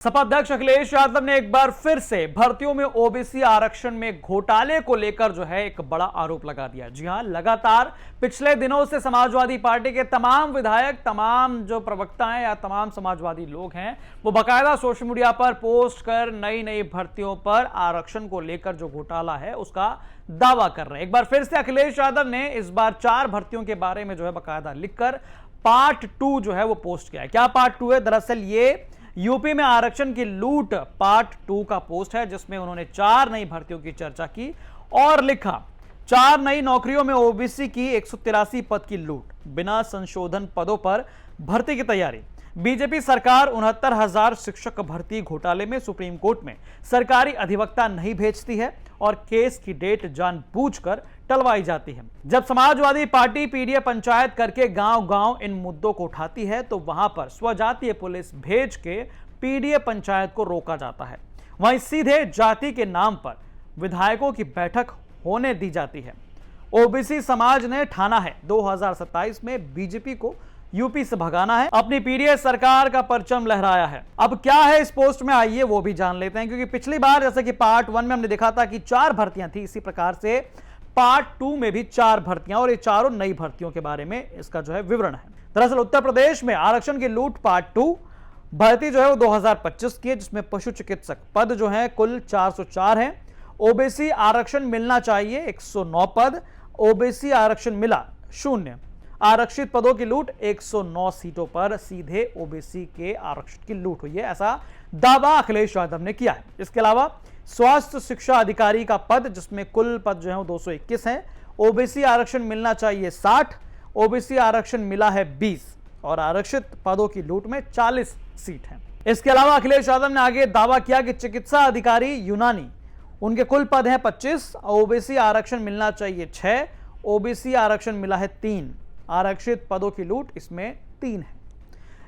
सपा अध्यक्ष अखिलेश यादव ने एक बार फिर से भर्तियों में ओबीसी आरक्षण में घोटाले को लेकर जो है एक बड़ा आरोप लगा दिया। जी हां, लगातार पिछले दिनों से समाजवादी पार्टी के तमाम विधायक, तमाम जो प्रवक्ता हैं या तमाम समाजवादी लोग हैं, वो बाकायदा सोशल मीडिया पर पोस्ट कर नई नई भर्तियों पर आरक्षण को लेकर जो घोटाला है उसका दावा कर रहे हैं। एक बार फिर से अखिलेश यादव ने इस बार 4 भर्तियों के बारे में जो है बाकायदा लिखकर पार्ट 2 जो है वो पोस्ट किया है। क्या पार्ट 2 है? दरअसल ये यूपी में आरक्षण की लूट पार्ट 2 का पोस्ट है, जिसमें उन्होंने 4 नई भर्तियों की चर्चा की और लिखा 4 नई नौकरियों में ओबीसी की 183 पद की लूट, बिना संशोधन पदों पर भर्ती की तैयारी। बीजेपी सरकार 69,000 शिक्षक भर्ती घोटाले में सुप्रीम कोर्ट में सरकारी अधिवक्ता नहीं भेजती है और केस की डेट जानबूझकर टलवाई जाती है। जब समाजवादी पार्टी पीडीए पंचायत करके गांव-गांव इन मुद्दों को उठाती है तो वहां पर स्वजातीय पुलिस भेज के पीडीए पंचायत को रोका जाता है। वहीं सीधे जाति के नाम पर विधायकों की बैठक होने दी जाती है। ओबीसी समाज ने ठाना है 2027 में बीजेपी को यूपी से भगाना है, अपनी पीडीए सरकार का परचम लहराया है। अब क्या है इस पोस्ट में, आइए वो भी जान लेते हैं, क्योंकि पिछली बार जैसे कि पार्ट 1 में हमने देखा था कि 4 भर्तियां थी, इसी प्रकार से पार्ट 2 में भी 4 भर्तियां और ये चारों नई भर्तियों के बारे में इसका जो है विवरण है। दरअसल उत्तर प्रदेश में आरक्षण की लूट पार्ट 2 भर्ती जो है वो 2025 की है, जिसमें पशु चिकित्सक पद जो है कुल 404 है। ओबीसी आरक्षण मिलना चाहिए 109 पद, ओबीसी आरक्षण मिला 0। आरक्षित पदों की लूट 109 सीटों पर सीधे ओबीसी के आरक्षण की लूट हुई है, ऐसा दावा अखिलेश यादव ने किया है। इसके अलावा स्वास्थ्य शिक्षा अधिकारी का पद, जिसमें कुल पद जो है 221 हैं, ओबीसी आरक्षण मिलना चाहिए 60, ओबीसी आरक्षण मिला है 20 और आरक्षित पदों की लूट में 40 सीट हैं। इसके अलावा अखिलेश यादव ने आगे दावा किया कि चिकित्सा अधिकारी यूनानी, उनके कुल पद हैं 25, ओबीसी आरक्षण मिलना चाहिए 6, ओबीसी आरक्षण मिला है 3, आरक्षित पदों की लूट इसमें 3 है।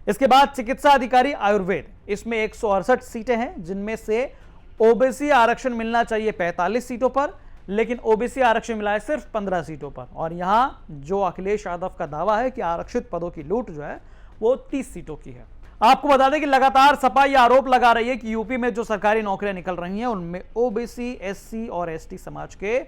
इसके बाद चिकित्सा अधिकारी आयुर्वेद, इसमें 168 सीटें हैं, जिनमें से ओबीसी आरक्षण मिलना चाहिए 45 सीटों पर, लेकिन ओबीसी आरक्षण मिला है सिर्फ 15 सीटों पर। और यहां जो अखिलेश यादव का दावा है कि आरक्षित पदों की लूट जो है वो 30 सीटों की है। आपको बता दें कि लगातार सपा यह आरोप लगा रही है कि यूपी में जो सरकारी नौकरियां निकल रही हैं उनमें ओबीसी, एससी और एसटी समाज के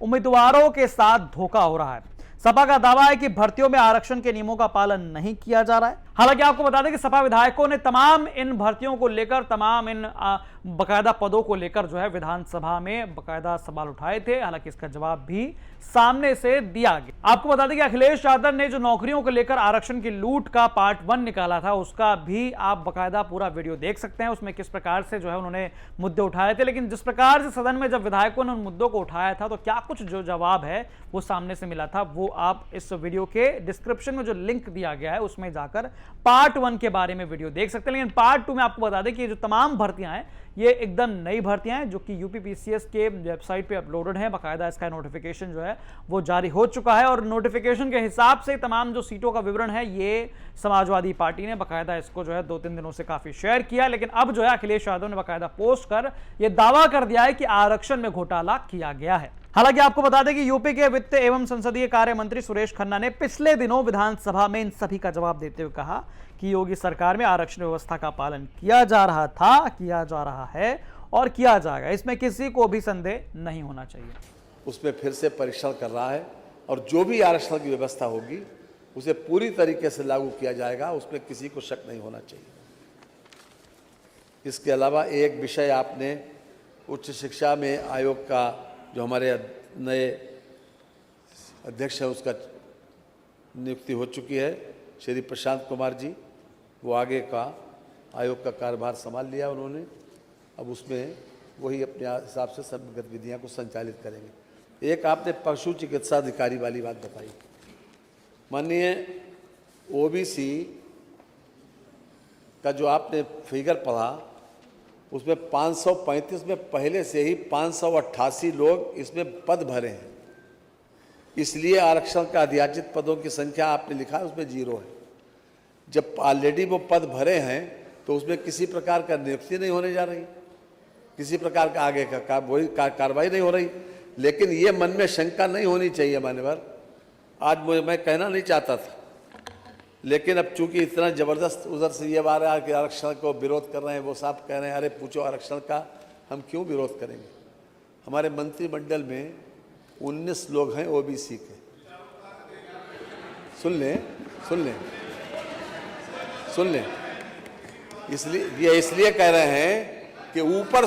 उम्मीदवारों के साथ धोखा हो रहा है। सपा का दावा है कि भर्तियों में आरक्षण के नियमों का पालन नहीं किया जा रहा है। हालांकि आपको बता दें कि सपा विधायकों ने तमाम इन भर्तियों को लेकर, तमाम इन बकायदा पदों को लेकर जो है विधानसभा में बकायदा सवाल उठाए थे। हालांकि इसका जवाब भी सामने से दिया गया। आपको बता दें कि अखिलेश यादव ने जो नौकरियों को लेकर आरक्षण की लूट का पार्ट 1 निकाला था, उसका भी आप बकायदा पूरा वीडियो देख सकते हैं, उसमें किस प्रकार से जो है उन्होंने मुद्दे उठाए थे। लेकिन जिस प्रकार से सदन में जब विधायकों ने उन मुद्दों को उठाया था तो क्या कुछ जो जवाब है वो सामने से मिला था, वो आप इस वीडियो के डिस्क्रिप्शन में जो लिंक दिया गया है उसमें जाकर पार्ट 1 के बारे में वीडियो देख सकते हैं। लेकिन पार्ट 2 में आपको बता दें कि ये जो तमाम भर्तियां हैं ये एकदम नई भर्तियां हैं, जो कि यूपीपीसीएस के वेबसाइट पे अपलोडेड है। बाकायदा इसका नोटिफिकेशन जो है वो जारी हो चुका है और नोटिफिकेशन के हिसाब से तमाम जो सीटों का विवरण है ये समाजवादी पार्टी ने बाकायदा इसको जो है 2-3 दिनों से काफी शेयर किया। लेकिन अब जो है अखिलेश यादव ने बाकायदा पोस्ट कर यह दावा कर दिया है कि आरक्षण में घोटाला किया गया है। हालांकि आपको बता दें कि यूपी के वित्त एवं संसदीय कार्य मंत्री सुरेश खन्ना ने पिछले दिनों विधानसभा में इन सभी का जवाब देते हुए कहा कि योगी सरकार में आरक्षण व्यवस्था का पालन किया जा रहा था, किया जा रहा है और किया जाएगा। इसमें किसी को भी संदेह नहीं होना चाहिए। उसमें फिर से परीक्षण कर रहा है और जो भी आरक्षण की व्यवस्था होगी उसे पूरी तरीके से लागू किया जाएगा, उसमें किसी को शक नहीं होना चाहिए। इसके अलावा एक विषय आपने उच्च शिक्षा में आयोग का जो हमारे नए अध्यक्ष है उसका नियुक्ति हो चुकी है, श्री प्रशांत कुमार जी, वो आगे का आयोग का कार्यभार संभाल लिया उन्होंने। अब उसमें वही अपने हिसाब से सब गतिविधियां को संचालित करेंगे। एक आपने पशु चिकित्सा अधिकारी वाली बात बताई, माननीय ओबीसी का जो आपने फिगर पढ़ा उसमें 535 में पहले से ही 588 लोग इसमें पद भरे हैं, इसलिए आरक्षण का अधियाचित पदों की संख्या आपने लिखा है उसमें 0 है। जब ऑलरेडी वो पद भरे हैं तो उसमें किसी प्रकार का नियुक्ति नहीं होने जा रही, किसी प्रकार का आगे का वही कार्रवाई नहीं हो रही। लेकिन ये मन में शंका नहीं होनी चाहिए मान्यवर, आज मैं कहना नहीं चाहता था, लेकिन अब चूंकि इतना जबरदस्त उधर से ये आ रहा है कि आरक्षण को विरोध कर रहे हैं, वो साहब कह रहे हैं अरे पूछो आरक्षण का हम क्यों विरोध करेंगे। हमारे मंत्रिमंडल में 19 लोग हैं ओबीसी के। सुन लें इसलिए कह रहे हैं कि ऊपर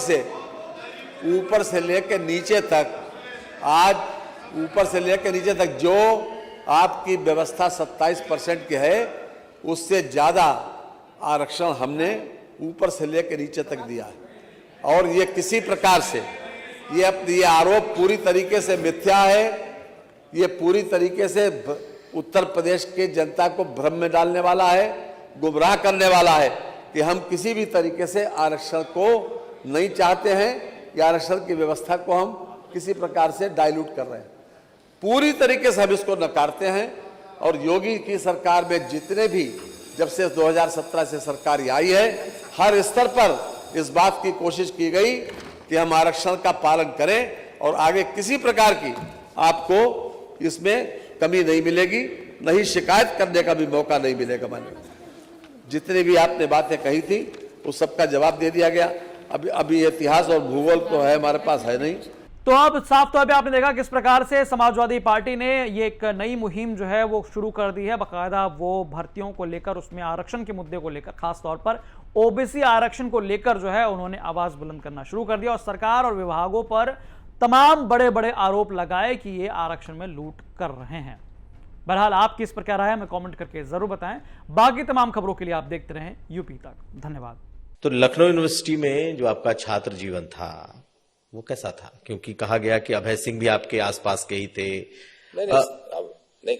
से लेकर नीचे तक, आज ऊपर से लेकर नीचे तक जो आपकी व्यवस्था 27% की है, उससे ज़्यादा आरक्षण हमने ऊपर से लेकर नीचे तक दिया है। और ये किसी प्रकार से ये आरोप पूरी तरीके से मिथ्या है। ये पूरी तरीके से उत्तर प्रदेश के जनता को भ्रम में डालने वाला है, गुमराह करने वाला है कि हम किसी भी तरीके से आरक्षण को नहीं चाहते हैं या आरक्षण की व्यवस्था को हम किसी प्रकार से डाइल्यूट कर रहे हैं। पूरी तरीके से हम इसको नकारते हैं। और योगी की सरकार में जितने भी, जब से 2017 से सरकार आई है, हर स्तर पर इस बात की कोशिश की गई कि हम आरक्षण का पालन करें और आगे किसी प्रकार की आपको इसमें कमी नहीं मिलेगी, नहीं शिकायत करने का भी मौका नहीं मिलेगा। माननीय, जितनी भी आपने बातें कही थी उस सबका जवाब दे दिया गया। अभी इतिहास और भूगोल तो है हमारे पास, है नहीं। तो अब साफ तौर पे आपने देखा किस प्रकार से समाजवादी पार्टी ने ये एक नई मुहिम जो है वो शुरू कर दी है। बाकायदा वो भर्तियों को लेकर, उसमें आरक्षण के मुद्दे को लेकर, खास तौर पर ओबीसी आरक्षण को लेकर जो है उन्होंने आवाज बुलंद करना शुरू कर दिया और सरकार और विभागों पर तमाम बड़े बड़े आरोप लगाए कि ये आरक्षण में लूट कर रहे हैं। बहरहाल आपकी इस पर क्या राय है, हमें कमेंट करके जरूर बताएं। बाकी तमाम खबरों के लिए आप देखते रहें यूपी तक। धन्यवाद। तो लखनऊ यूनिवर्सिटी में जो आपका छात्र जीवन था वो कैसा था? क्योंकि कहा गया कि अभय सिंह भी आपके आसपास के ही थे। नहीं,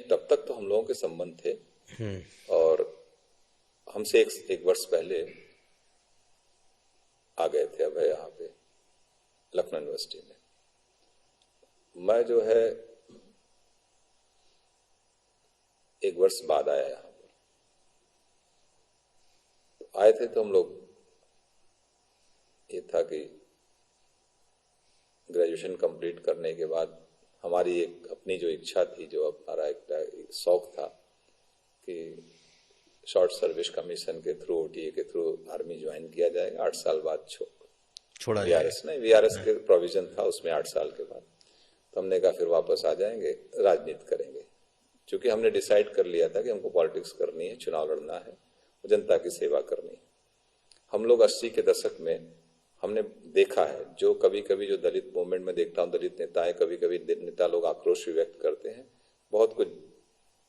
तब तक तो हम लोगों के संबंध थे और हमसे एक वर्ष पहले आ गए थे अभय यहाँ पे लखनऊ यूनिवर्सिटी में। मैं जो है एक वर्ष बाद आया यहाँ पर। तो आए थे तो हम लोग, ये था कि ग्रेजुएशन कंप्लीट करने के बाद हमारी एक अपनी जो इच्छा थी, जो हमारा एक शौक था कि शॉर्ट सर्विस कमीशन के थ्रू, ओटीए के थ्रू आर्मी ज्वाइन किया जाएगा। 8 साल बाद छोड़ा वीआरएस नहीं, वीआरएस के प्रोविजन था उसमें 8 साल के बाद। तो हमने कहा फिर वापस आ जाएंगे, राजनीति करेंगे। क्योंकि हमने डिसाइड कर लिया था कि हमको पॉलिटिक्स करनी है, चुनाव लड़ना है, जनता की सेवा करनी है। हम लोग 80 के दशक में हमने देखा है, जो कभी कभी जो दलित मूवमेंट में देखता हूँ, दलित नेताएं कभी कभी नेता लोग आक्रोश भी व्यक्त करते हैं, बहुत कुछ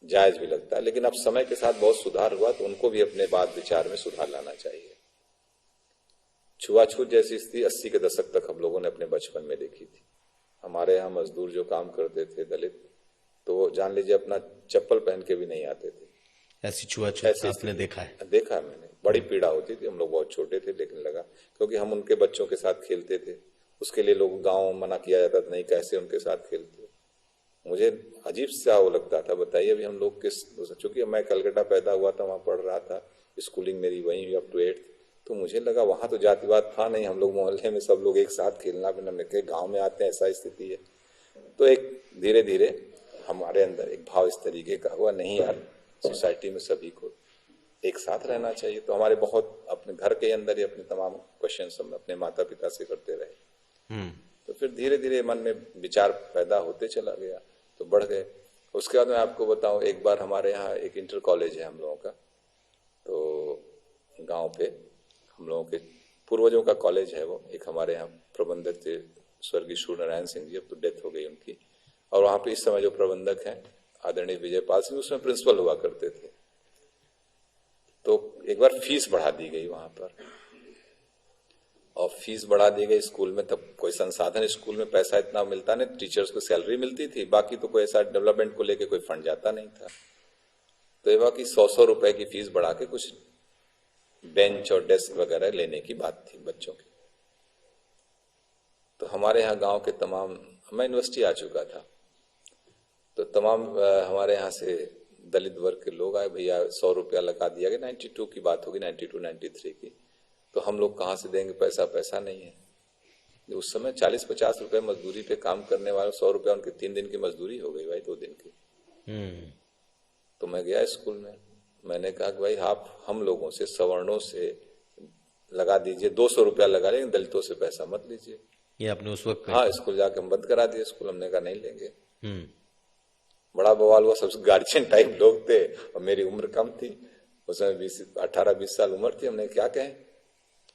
जायज भी लगता है। लेकिन अब समय के साथ बहुत सुधार हुआ, तो उनको भी अपने बात विचार में सुधार लाना चाहिए। छुआछूत जैसी स्थिति 80 के दशक तक हम लोगों ने अपने बचपन में देखी थी। हमारे यहाँ मजदूर जो काम करते थे दलित, तो वो जान लीजिए अपना चप्पल पहन के भी नहीं आते थे। ऐसी छुआछूत आपने देखा है? देखा है मैंने, बड़ी पीड़ा होती थी। हम लोग बहुत छोटे थे, लेकिन लगा क्योंकि हम उनके बच्चों के साथ खेलते थे, उसके लिए लोग गाँव मना किया जाता था, नहीं कैसे उनके साथ खेलते। मुझे अजीब सा वो लगता था। बताइए अभी हम लोग किस, चूंकि मैं कलकत्ता पैदा हुआ था, वहां पढ़ रहा था, स्कूलिंग मेरी वहीं हुई अप टू 8th, तो मुझे लगा वहां तो जातिवाद था नहीं, हम लोग मोहल्ले में सब लोग एक साथ खेलना पीना, के गाँव में आते हैं ऐसा स्थिति है। तो एक धीरे धीरे हमारे अंदर एक भाव इस तरीके का हुआ, नहीं यार सोसाइटी में सभी को एक साथ रहना चाहिए। तो हमारे बहुत अपने घर के अंदर ही अपने तमाम क्वेश्चन हम अपने माता पिता से करते रहे। तो फिर धीरे धीरे मन में विचार पैदा होते चला गया, तो बढ़ गए। उसके बाद मैं आपको बताऊं, एक बार हमारे यहाँ एक इंटर कॉलेज है हम लोगों का, तो गांव पे हम लोगों के पूर्वजों का कॉलेज है वो। एक हमारे यहाँ प्रबंधक थे स्वर्गीय सूर्यनारायण सिंह जी, अब तो डेथ हो गई उनकी। और वहां पे इस समय जो प्रबंधक हैं आदरणीय विजयपाल सिंह, उसमें प्रिंसिपल हुआ करते थे। तो एक बार फीस बढ़ा दी गई वहां पर, और फीस बढ़ा दी गई स्कूल में। तब कोई संसाधन, स्कूल में पैसा इतना मिलता नहीं, टीचर्स को सैलरी मिलती थी, बाकी तो कोई ऐसा डेवलपमेंट को लेके कोई फंड जाता नहीं था। तो ये बाकी 100 रुपए की फीस बढ़ा के कुछ बेंच और डेस्क वगैरह लेने की बात थी बच्चों की। तो हमारे यहाँ गांव के तमाम, मैं यूनिवर्सिटी आ चुका था, तो तमाम हमारे यहाँ से दलित वर्ग के लोग आए, भैया 100 रुपया लगा दिया गया। 92 की बात होगी, 92-93 की। तो हम लोग कहाँ से देंगे पैसा नहीं है। उस समय 40-50 रुपए मजदूरी पे काम करने वाले 100 रुपया उनके 3 दिन की मजदूरी हो गई भाई, 2 दिन की। तो मैं गया स्कूल में, मैंने कहा कि भाई आप हम लोगों से, सवर्णों से लगा दीजिए, 200 रुपया लगा लेंगे, दलितों से पैसा मत लीजिए। ये आपने उस वक्त हाँ, स्कूल जाके हम बंद करा दिए स्कूल, हमने कहा नहीं लेंगे। हम्म। बड़ा बवाल हुआ, सबसे गार्जियन टाइप लोग थे और मेरी उम्र कम थी, उसमें 18-20 साल उम्र थी। हमने क्या कहें,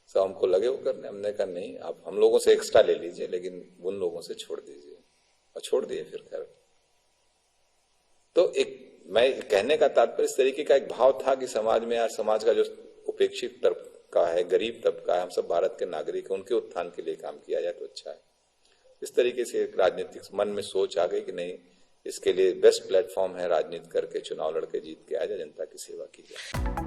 सब हमको लगे वो करने। हमने कहा नहीं, आप हम लोगों से एक्स्ट्रा ले लीजिए, लेकिन उन लोगों से छोड़ दीजिए, और छोड़ दिए फिर। खैर, तो एक मैं कहने का तात्पर्य इस तरीके का एक भाव था कि समाज में यार, समाज का जो उपेक्षित तबका है, गरीब तबका है, हम सब भारत के नागरिक हैं, उनके उत्थान के लिए काम किया जाए तो अच्छा है। इस तरीके से एक राजनीतिक मन में सोच आ गई कि नहीं, इसके लिए बेस्ट प्लेटफॉर्म है राजनीति करके चुनाव लड़के जीत के आ जाए, जनता की सेवा की जाए।